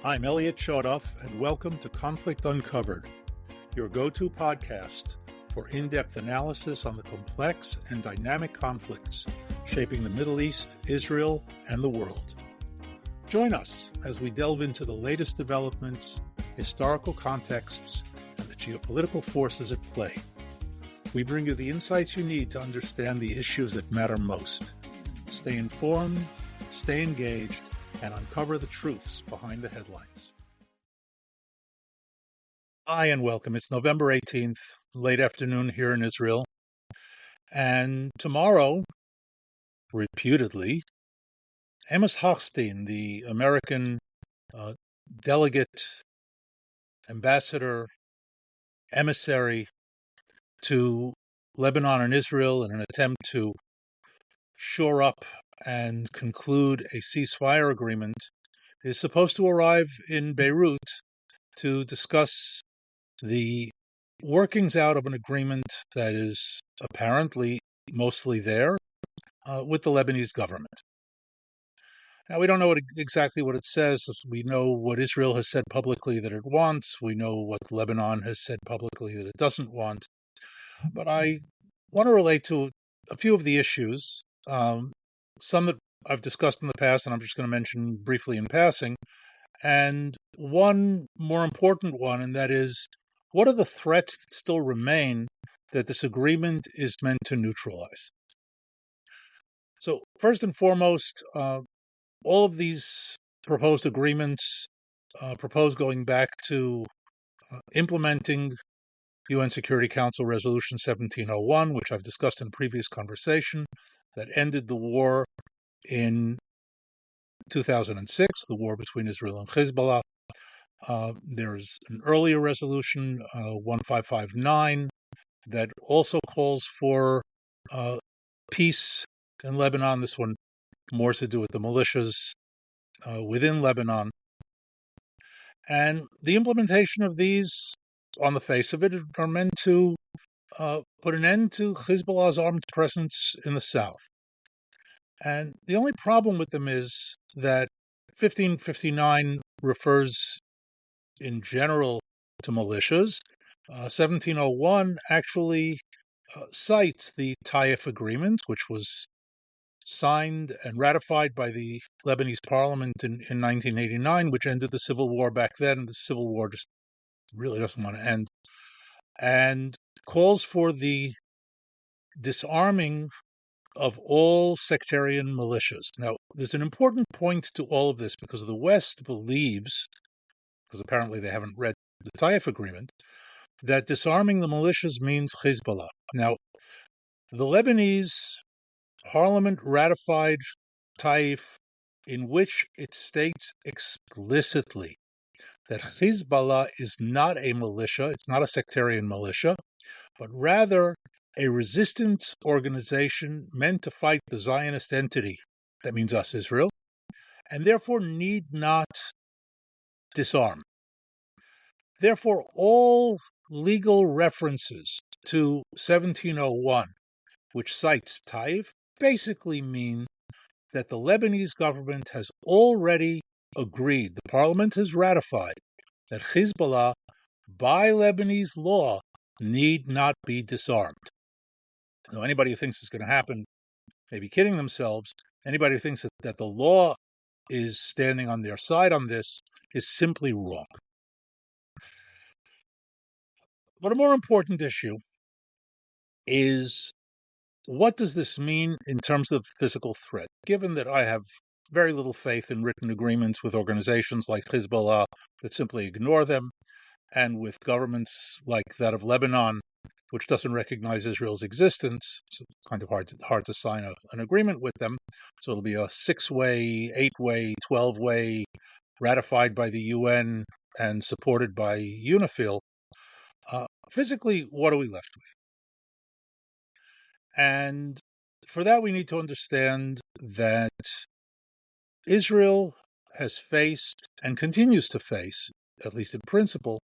I'm Elliot, and welcome to Conflict Uncovered, your go-to podcast for in-depth analysis on the complex and dynamic conflicts shaping the Middle East, Israel, and the world. Join us as we delve into the latest developments, historical contexts, and the geopolitical forces at play. We bring you the insights you need to understand the issues that matter most. Stay informed, stay engaged, and uncover the truths behind the headlines. Hi, and welcome. It's November 18th, late afternoon here in Israel. And tomorrow, reputedly, Amos Hochstein, the American delegate, ambassador, emissary to Lebanon and Israel in an attempt to shore up and conclude a ceasefire agreement, is supposed to arrive in Beirut to discuss the workings out of an agreement that is apparently mostly there with the Lebanese government. Now, we don't know exactly what it says. We know what Israel has said publicly that it wants. We know what Lebanon has said publicly that it doesn't want. But I want to relate to a few of the issues, some that I've discussed in the past, and I'm just going to mention briefly in passing, and one more important one, and that is, what are the threats that still remain that this agreement is meant to neutralize? So, first and foremost, all of these proposed agreements propose going back to implementing UN Security Council Resolution 1701, which I've discussed in a previous conversation, that ended the war in 2006, the war between Israel and Hezbollah. There's an earlier resolution, 1559, that also calls for peace in Lebanon. This one more to do with the militias within Lebanon. And the implementation of these, on the face of it, are meant to put an end to Hezbollah's armed presence in the south. And the only problem with them is that 1559 refers in general to militias. 1701 actually cites the Taif Agreement, which was signed and ratified by the Lebanese parliament in 1989, which ended the civil war back then. The civil war just really doesn't want to end, and calls for the disarming of all sectarian militias. Now, there's an important point to all of this, because the West believes, because apparently they haven't read the Taif Agreement, that disarming the militias means Hezbollah. Now, the Lebanese parliament ratified Taif, in which it states explicitly that Hezbollah is not a militia, it's not a sectarian militia, but rather a resistance organization meant to fight the Zionist entity, that means us, Israel, and therefore need not disarm. Therefore, all legal references to 1701, which cites Taif, basically mean that the Lebanese government has already agreed, the parliament has ratified, that Hezbollah, by Lebanese law, need not be disarmed. Now, anybody who thinks it's going to happen may be kidding themselves. Anybody who thinks that the law is standing on their side on this is simply wrong. But a more important issue is, what does this mean in terms of physical threat? Given that I have very little faith in written agreements with organizations like Hezbollah that simply ignore them, and with governments like that of Lebanon, which doesn't recognize Israel's existence, so it's kind of hard to sign an agreement with them. So it'll be a 6-way, 8-way, 12-way, ratified by the UN and supported by UNIFIL. Physically, what are we left with? And for that, we need to understand that Israel has faced and continues to face, at least in principle,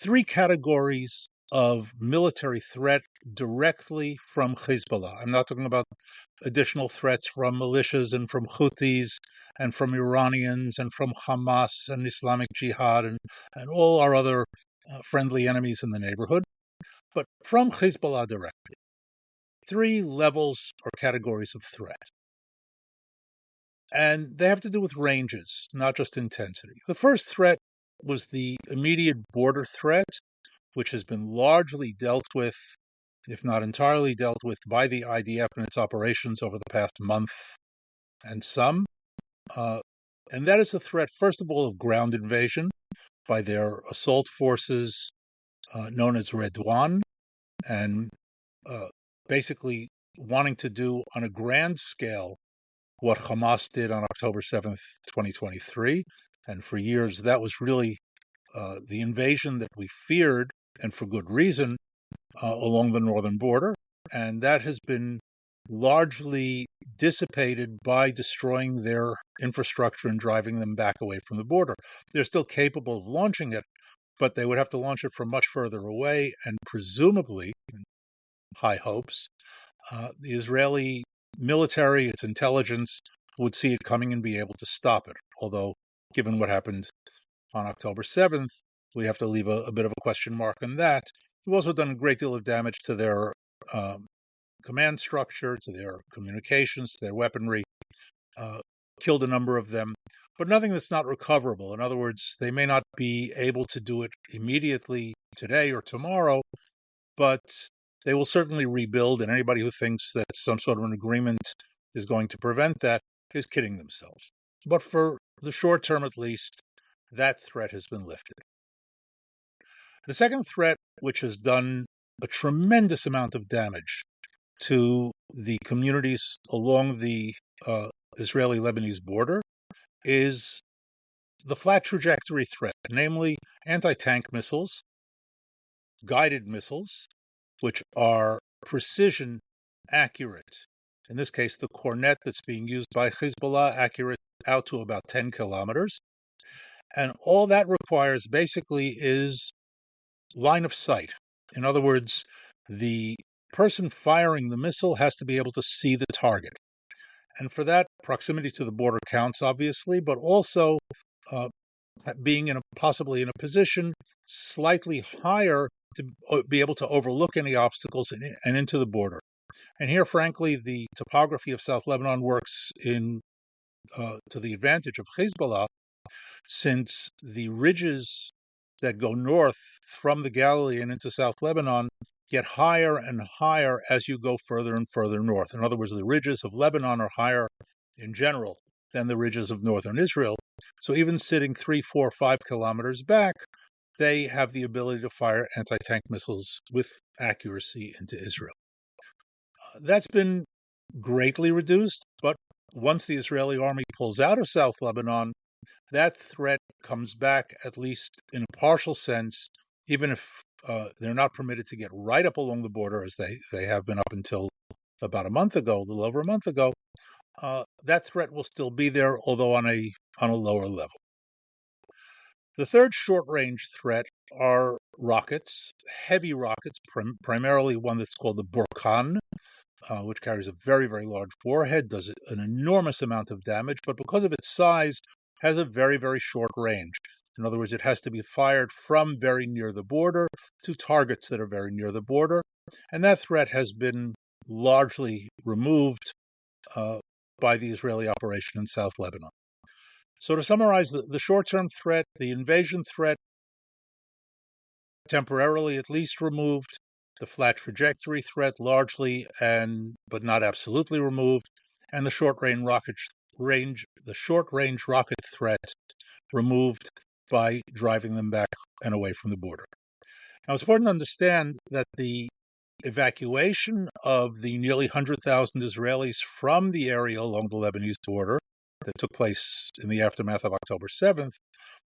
3 categories of military threat directly from Hezbollah. I'm not talking about additional threats from militias and from Houthis and from Iranians and from Hamas and Islamic Jihad and all our other friendly enemies in the neighborhood, but from Hezbollah directly. Three levels or categories of threat. And they have to do with ranges, not just intensity. The first threat was the immediate border threat, which has been largely dealt with, if not entirely dealt with, by the IDF and its operations over the past month and some. And that is the threat, first of all, of ground invasion by their assault forces known as Redwan, and basically wanting to do on a grand scale what Hamas did on October 7th, 2023. And for years, that was really the invasion that we feared, and for good reason, along the northern border. And that has been largely dissipated by destroying their infrastructure and driving them back away from the border. They're still capable of launching it, but they would have to launch it from much further away, and presumably, high hopes, the Israeli military, its intelligence, would see it coming and be able to stop it. Although, given what happened on October 7th, we have to leave a bit of a question mark on that. We've also done a great deal of damage to their command structure, to their communications, to their weaponry, killed a number of them, but nothing that's not recoverable. In other words, they may not be able to do it immediately today or tomorrow, but they will certainly rebuild, and anybody who thinks that some sort of an agreement is going to prevent that is kidding themselves. But for the short term, at least, that threat has been lifted. The second threat, which has done a tremendous amount of damage to the communities along the Israeli-Lebanese border, is the flat trajectory threat, namely anti-tank missiles, guided missiles, which are precision accurate. In this case, the Cornet that's being used by Hezbollah, accurate out to about 10 kilometers. And all that requires basically is line of sight. In other words, the person firing the missile has to be able to see the target. And for that, proximity to the border counts, obviously, but also being possibly in a position slightly higher to be able to overlook any obstacles and into the border. And here, frankly, the topography of South Lebanon works to the advantage of Hezbollah, since the ridges that go north from the Galilee and into South Lebanon get higher and higher as you go further and further north. In other words, the ridges of Lebanon are higher in general than the ridges of northern Israel. So even sitting 3, 4, 5 kilometers back, they have the ability to fire anti-tank missiles with accuracy into Israel. That's been greatly reduced, but once the Israeli army pulls out of South Lebanon, that threat comes back, at least in a partial sense, even if they're not permitted to get right up along the border as they have been up until about a month ago, a little over a month ago. That threat will still be there, although on a lower level. The third short-range threat are rockets, heavy rockets, primarily one that's called the Burkan, which carries a very, very large warhead, does an enormous amount of damage, but because of its size, has a very, very short range. In other words, it has to be fired from very near the border to targets that are very near the border, and that threat has been largely removed by the Israeli operation in South Lebanon. So to summarize, the short-term threat, the invasion threat, temporarily at least removed, the flat trajectory threat largely but not absolutely removed, and the short-range rocket threat removed by driving them back and away from the border. Now, it's important to understand that the evacuation of the nearly 100,000 Israelis from the area along the Lebanese border that took place in the aftermath of October 7th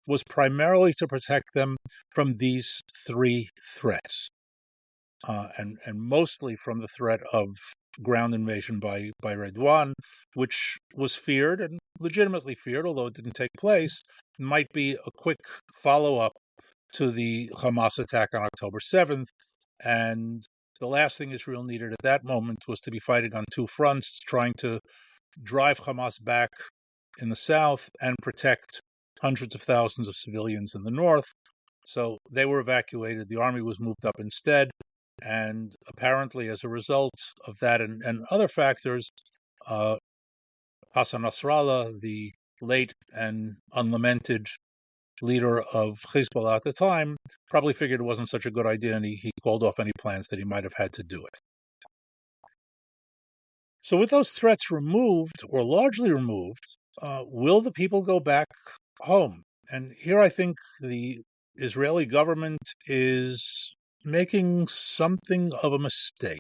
was primarily to protect them from these three threats, and mostly from the threat of ground invasion by Redwan, which was feared and legitimately feared, although it didn't take place, might be a quick follow-up to the Hamas attack on October 7th, And the last thing Israel needed at that moment was to be fighting on two fronts, trying to drive Hamas back in the south and protect hundreds of thousands of civilians in the north. So they were evacuated. The army was moved up instead. And apparently, as a result of that and other factors, Hassan Nasrallah, the late and unlamented leader of Hezbollah at the time, probably figured it wasn't such a good idea, and he called off any plans that he might have had to do it. So with those threats removed, or largely removed, will the people go back home? And here I think the Israeli government is making something of a mistake,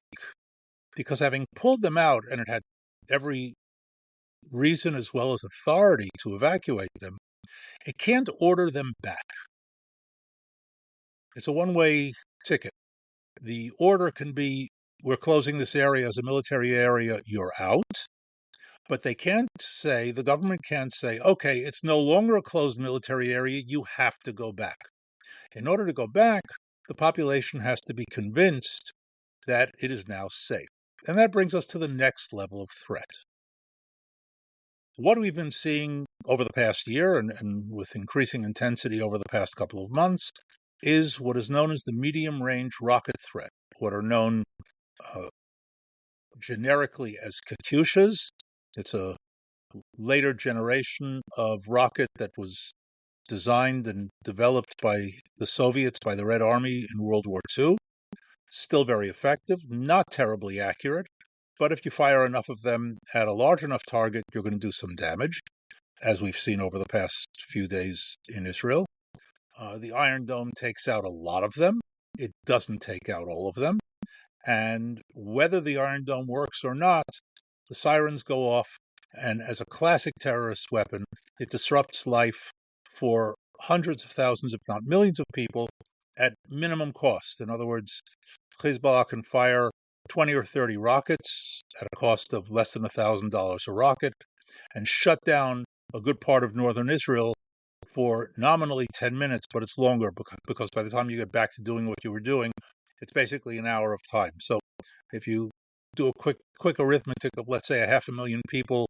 because having pulled them out, and it had every reason as well as authority to evacuate them, it can't order them back. It's a one-way ticket. The order can be, we're closing this area as a military area, you're out. But they can't say, the government can't say, okay, it's no longer a closed military area, you have to go back. In order to go back, the population has to be convinced that it is now safe. And that brings us to the next level of threat. What we've been seeing over the past year, and with increasing intensity over the past couple of months, is what is known as the medium-range rocket threat, what are known generically as Katyushas. It's a later generation of rocket that was designed and developed by the Soviets, by the Red Army in World War II. Still very effective, not terribly accurate, but if you fire enough of them at a large enough target, you're going to do some damage, as we've seen over the past few days in Israel. The Iron Dome takes out a lot of them. It doesn't take out all of them. And whether the Iron Dome works or not, the sirens go off, and as a classic terrorist weapon, it disrupts life for hundreds of thousands, if not millions of people at minimum cost. In other words, Hezbollah can fire 20 or 30 rockets at a cost of less than $1,000 a rocket and shut down a good part of northern Israel for nominally 10 minutes, but it's longer because by the time you get back to doing what you were doing, it's basically an hour of time. So if you do a quick arithmetic of, let's say, 500,000 people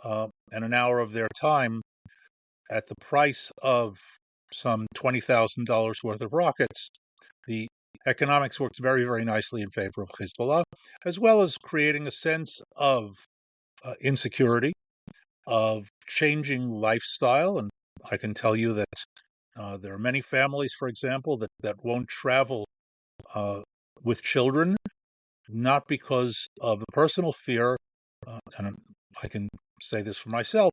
and an hour of their time at the price of some $20,000 worth of rockets, the economics works very, very nicely in favor of Hezbollah, as well as creating a sense of insecurity, of changing lifestyle. And I can tell you that there are many families, for example, that won't travel with children, not because of a personal fear, and I can say this for myself.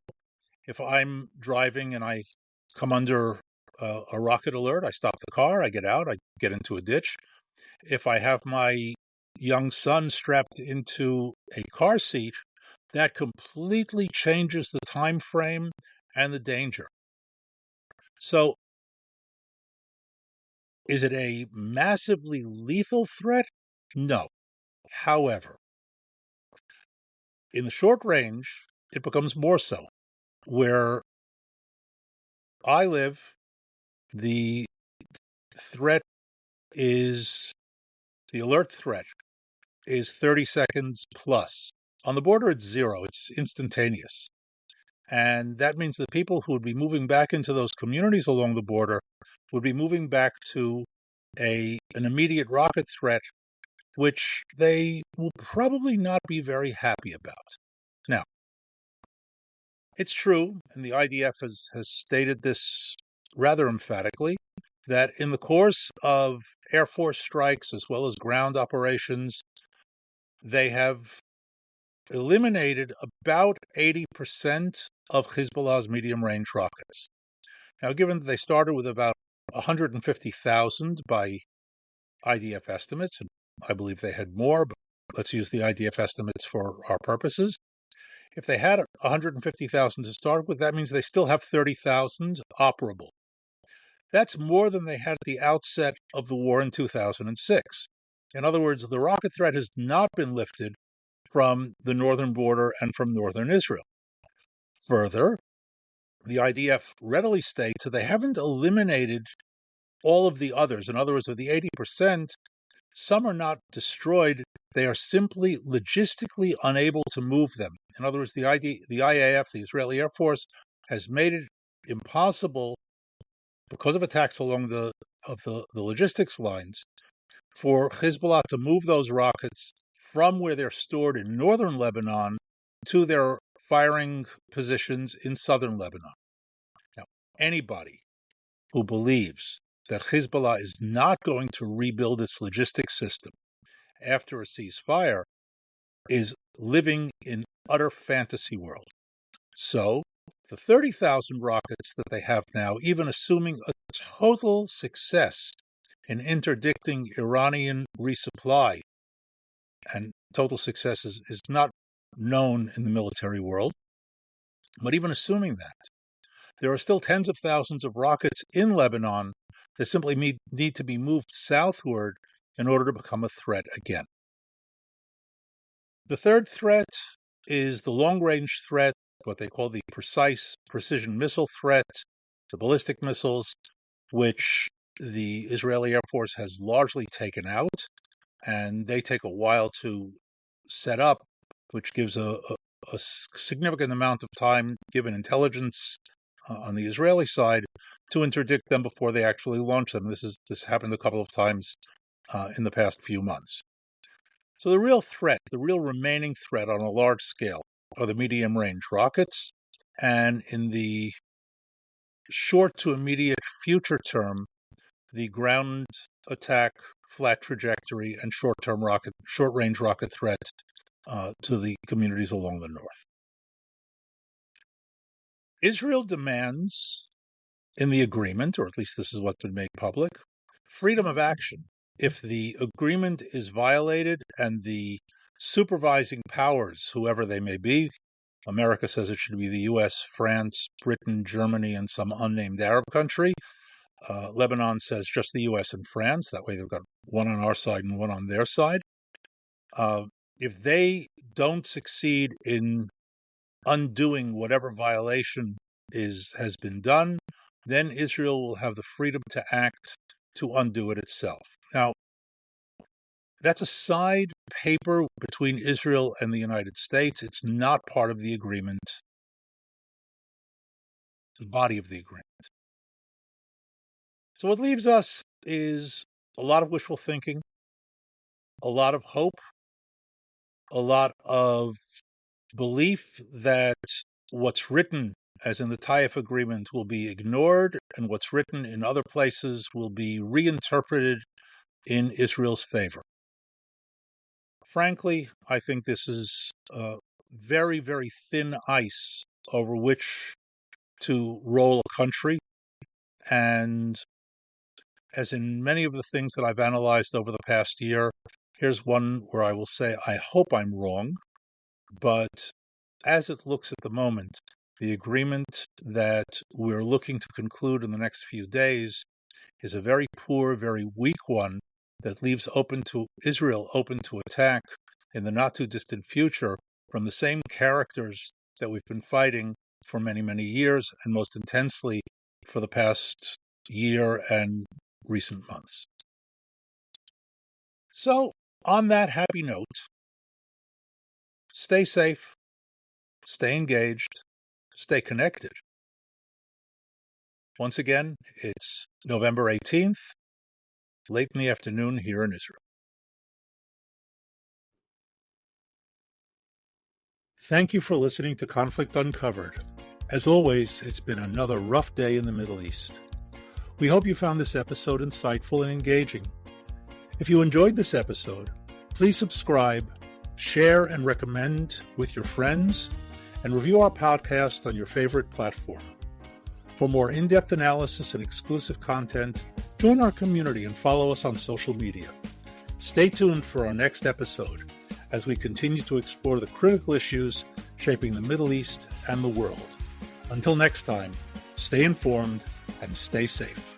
If I'm driving and I come under a rocket alert, I stop the car, I get out, I get into a ditch. If I have my young son strapped into a car seat, that completely changes the time frame and the danger. So, is it a massively lethal threat? No. However, in the short range, it becomes more so. Where I live, the alert threat is 30 seconds plus. On the border, it's 0. It's instantaneous. And that means that people who would be moving back into those communities along the border would be moving back to an immediate rocket threat, which they will probably not be very happy about. Now, it's true, and the IDF has stated this rather emphatically, that in the course of Air Force strikes as well as ground operations, they have eliminated about 80% of Hezbollah's medium-range rockets. Now, given that they started with about 150,000 by IDF estimates, and I believe they had more, but let's use the IDF estimates for our purposes. If they had 150,000 to start with, that means they still have 30,000 operable. That's more than they had at the outset of the war in 2006. In other words, the rocket threat has not been lifted from the northern border and from northern Israel. Further, the IDF readily states that they haven't eliminated all of the others. In other words, of the 80%, Some are not destroyed. They are simply logistically unable to move them. In other words, the IAF, the Israeli Air Force, has made it impossible, because of attacks along the logistics lines, for Hezbollah to move those rockets from where they're stored in northern Lebanon to their firing positions in southern Lebanon. Now, anybody who believes that Hezbollah is not going to rebuild its logistics system after a ceasefire is living in utter fantasy world. So, the 30,000 rockets that they have now, even assuming a total success in interdicting Iranian resupply, and total success is not known in the military world, but even assuming that, there are still tens of thousands of rockets in Lebanon that simply need to be moved southward in order to become a threat again. The third threat is the long-range threat, what they call the precision missile threat, the ballistic missiles, which the Israeli Air Force has largely taken out, and they take a while to set up, which gives a significant amount of time, given intelligence on the Israeli side, to interdict them before they actually launch them. This happened a couple of times in the past few months. So the real remaining threat on a large scale are the medium-range rockets, and in the short to immediate future term, the ground attack, flat trajectory, and short-range rocket threat to the communities along the north. Israel demands in the agreement, or at least this is what's been made public, freedom of action. If the agreement is violated and the supervising powers, whoever they may be, America says it should be the U.S., France, Britain, Germany, and some unnamed Arab country. Lebanon says just the U.S. and France. That way they've got one on our side and one on their side. If they don't succeed in undoing whatever violation has been done, then Israel will have the freedom to act to undo it itself. Now, that's a side paper between Israel and the United States. It's not part of the agreement, the body of the agreement. So what leaves us is a lot of wishful thinking, a lot of hope, a lot of belief that what's written, as in the Taif agreement, will be ignored, and what's written in other places will be reinterpreted in Israel's favor. Frankly, I think this is very, very thin ice over which to roll a country. And as in many of the things that I've analyzed over the past year, here's one where I will say I hope I'm wrong, but as it looks at the moment, the agreement that we're looking to conclude in the next few days is a very poor, very weak one that leaves Israel open to attack in the not-too-distant future from the same characters that we've been fighting for many, many years, and most intensely for the past year and recent months. So, on that happy note, stay safe, stay engaged, stay connected. Once again, it's November 18th, late in the afternoon here in Israel. Thank you for listening to Conflict Uncovered. As always, it's been another rough day in the Middle East. We hope you found this episode insightful and engaging. If you enjoyed this episode, please subscribe, share and recommend with your friends, and review our podcast on your favorite platform. For more in-depth analysis and exclusive content, join our community and follow us on social media. Stay tuned for our next episode as we continue to explore the critical issues shaping the Middle East and the world. Until next time, stay informed and stay safe.